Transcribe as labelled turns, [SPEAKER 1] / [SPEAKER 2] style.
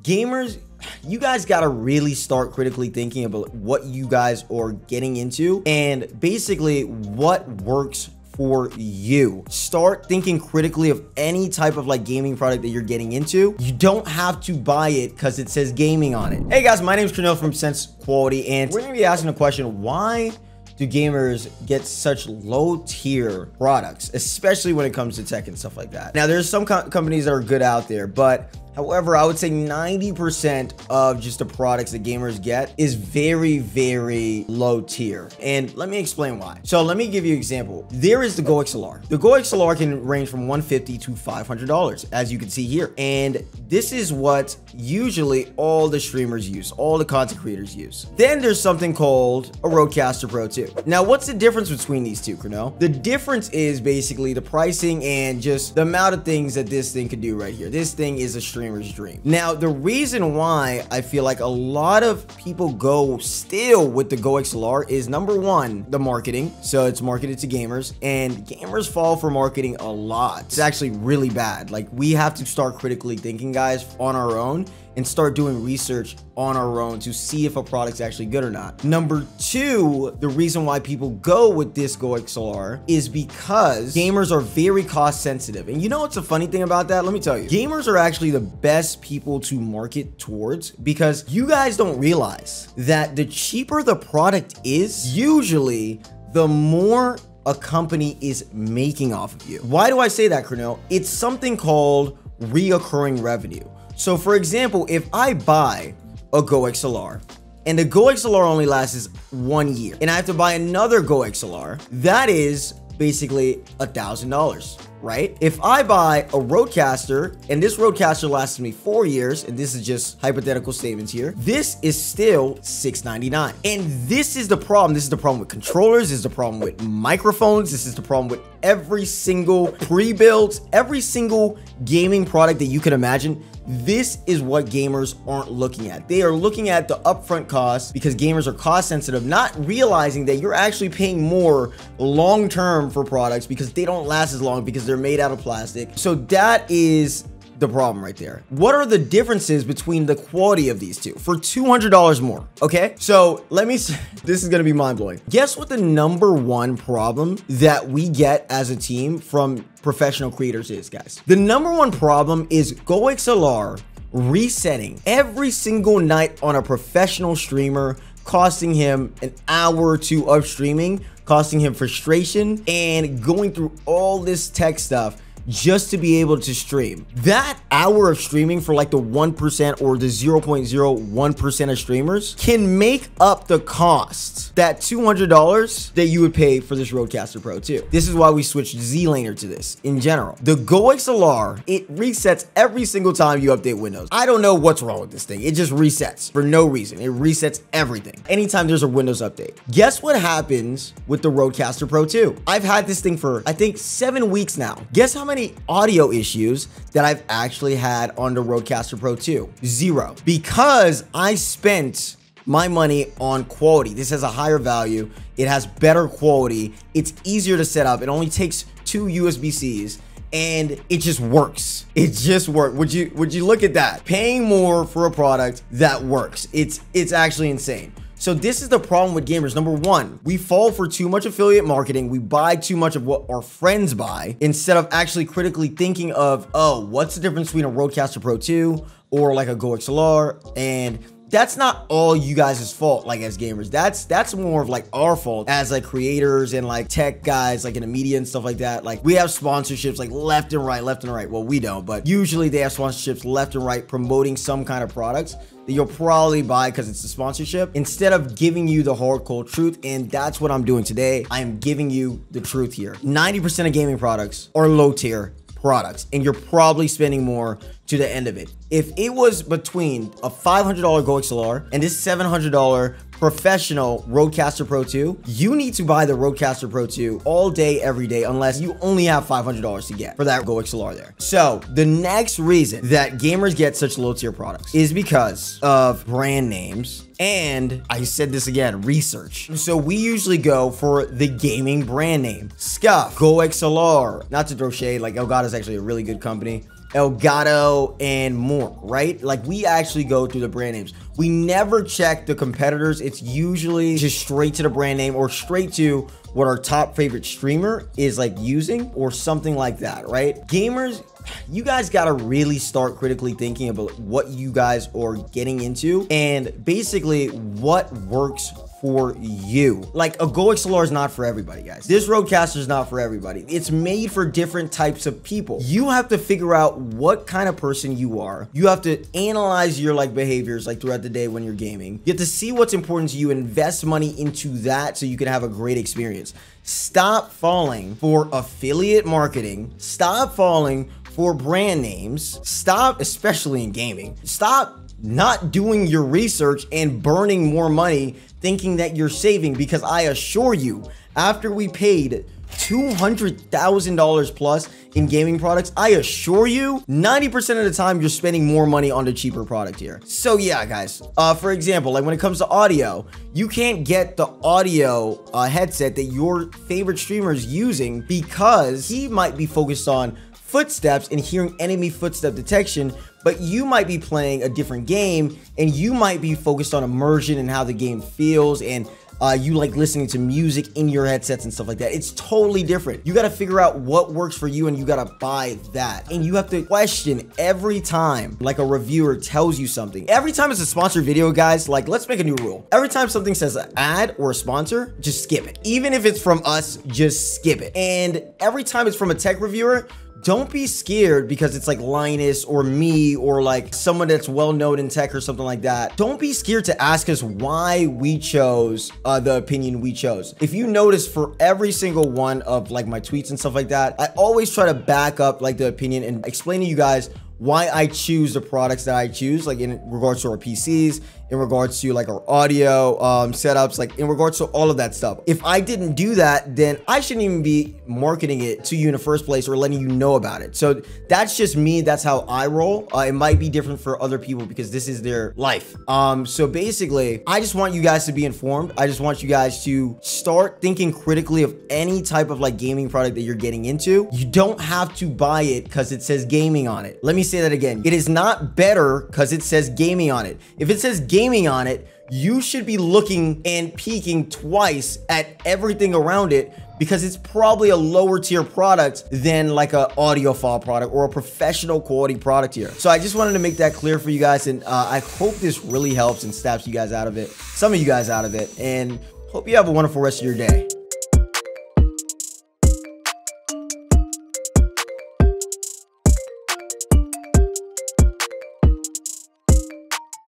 [SPEAKER 1] Gamers, you guys got to really start critically thinking about what you guys are getting into and basically what works for you. Start thinking critically of any type of like gaming product that you're getting into. You don't have to buy it because it says gaming on it. Hey guys, my name is KIRNEILL from SENSEQUALITY, and we're gonna be asking the question, why do gamers get such low tier products, especially when it comes to tech and stuff like that? Now, there's some companies that are good out there, but however, I would say 90% of just the products that gamers get is very, very low tier. And let me explain why. So let me give you an example. There is the Go XLR. The Go XLR can range from $150 to $500, as you can see here. And this is what usually all the streamers use, all the content creators use. Then there's something called a Rodecaster Pro 2. Now, what's the difference between these two, KIRNEILL? The difference is basically the pricing and just the amount of things that this thing could do right here. This thing is a streamer's dream. Now, the reason why I feel like a lot of people go still with the Go XLR is, number one, the marketing. So it's marketed to gamers, and gamers fall for marketing a lot. It's actually really bad. Like, we have to start critically thinking, guys, on our own and start doing research on our own to see if a product's actually good or not. Number two, the reason why people go with this Go XLR is because gamers are very cost sensitive. And you know what's the funny thing about that? Let me tell you. Gamers are actually the best people to market towards, because you guys don't realize that the cheaper the product is, usually the more a company is making off of you. Why do I say that, KIRNEILL? It's something called reoccurring revenue. So for example, if I buy a Go XLR and the Go XLR only lasts 1 year and I have to buy another Go XLR, that is basically $1,000, right? If I buy a Rodecaster and this Rodecaster lasts me 4 years, and this is just hypothetical statements here, this is still $699. And this is the problem. This is the problem with controllers. This is the problem with microphones. This is the problem with every single pre-built, every single gaming product that you can imagine. This is what gamers aren't looking at. They are looking at the upfront cost, because gamers are cost sensitive, not realizing that you're actually paying more long term for products because they don't last as long because they're made out of plastic. So that is the problem right there. What are the differences between the quality of these two for $200 more? Okay, so let me, this is gonna be mind-blowing. Guess what the number one problem that we get as a team from professional creators is, guys? The number one problem is Go XLR resetting every single night on a professional streamer, costing him an hour or two of streaming, costing him frustration, and going through all this tech stuff just to be able to stream. That hour of streaming for like the 1% or the 0.01% of streamers can make up the cost, that $200 that you would pay for this Rodecaster Pro 2. This is why we switched Z-Laner to this in general. The Go XLR, it resets every single time you update Windows. I don't know what's wrong with this thing. It just resets for no reason. It resets everything anytime there's a Windows update. Guess what happens with the Rodecaster Pro 2? I've had this thing for, I think, 7 weeks now. Guess how many audio issues that I've actually had on the Rodecaster Pro 2? 0. Because I spent my money on quality. This has a higher value. It has better quality. It's easier to set up. It only takes 2 USB-Cs. And it just works. It just works. Would you look at that? Paying more for a product that works. It's actually insane. So this is the problem with gamers. Number one, we fall for too much affiliate marketing. We buy too much of what our friends buy instead of actually critically thinking of, oh, what's the difference between a Rodecaster Pro 2 or like a Go XLR? And that's not all you guys' fault, like as gamers. That's more of like our fault as like creators and like tech guys, like in the media and stuff like that. Like, we have sponsorships like left and right. Well, we don't, but usually they have sponsorships left and right promoting some kind of products that you'll probably buy because it's a sponsorship, instead of giving you the hard cold truth. And that's what I'm doing today. I am giving you the truth here. 90% of gaming products are low tier products, and you're probably spending more to the end of it. If it was between a $500 Go XLR and this $700 professional Rodecaster Pro 2, you need to buy the Rodecaster Pro 2 all day, every day, unless you only have $500 to get for that Go XLR there. So the next reason that gamers get such low tier products is because of brand names. And I said this again, research. So we usually go for the gaming brand name. Scuff, Go XLR, not to throw shade, like Elgato is actually a really good company. Elgato, and more, right? Like, we actually go through the brand names. We never check the competitors. It's usually just straight to the brand name or straight to what our top favorite streamer is like using or something like that, right? Gamers, you guys got to really start critically thinking about what you guys are getting into and basically what works for you. Like, a Go XLR is not for everybody, guys. This Rodecaster is not for everybody. It's made for different types of people. You have to figure out what kind of person you are. You have to analyze your like behaviors like throughout the day when you're gaming. You have to see what's important to you and invest money into that so you can have a great experience. Stop falling for affiliate marketing. Stop falling for brand names. Stop, especially in gaming, stop not doing your research and burning more money thinking that you're saving, because I assure you, after we paid $200,000 plus in gaming products, I assure you 90% of the time you're spending more money on the cheaper product here. So yeah, guys, for example, like when it comes to audio, you can't get the audio headset that your favorite streamer is using because he might be focused on footsteps and hearing enemy footstep detection, but you might be playing a different game and you might be focused on immersion and how the game feels, and you like listening to music in your headsets and stuff like that. It's totally different. You got to figure out what works for you and you got to buy that. And you have to question every time like a reviewer tells you something. Every time it's a sponsored video, guys, like let's make a new rule. Every time something says an ad or a sponsor, just skip it. Even if it's from us, just skip it. And every time it's from a tech reviewer, don't be scared because it's like Linus or me or like someone that's well known in tech or something like that. Don't be scared to ask us why we chose the opinion we chose. If you notice, for every single one of like my tweets and stuff like that, I always try to back up like the opinion and explain to you guys why I choose the products that I choose, like in regards to our PCs, in regards to like our audio setups, like in regards to all of that stuff. If I didn't do that, then I shouldn't even be marketing it to you in the first place or letting you know about it. So that's just me. That's how I roll. It might be different for other people because this is their life. So basically, I just want you guys to be informed. I just want you guys to start thinking critically of any type of like gaming product that you're getting into. You don't have to buy it because it says gaming on it. Let me say that again. It is not better because it says gaming on it. If it says gaming on it, you should be looking and peeking twice at everything around it, because it's probably a lower tier product than like a audiophile product or a professional quality product here. So I just wanted to make that clear for you guys, and I hope this really helps and snaps you guys out of it, some of you guys out of it, and hope you have a wonderful rest of your day.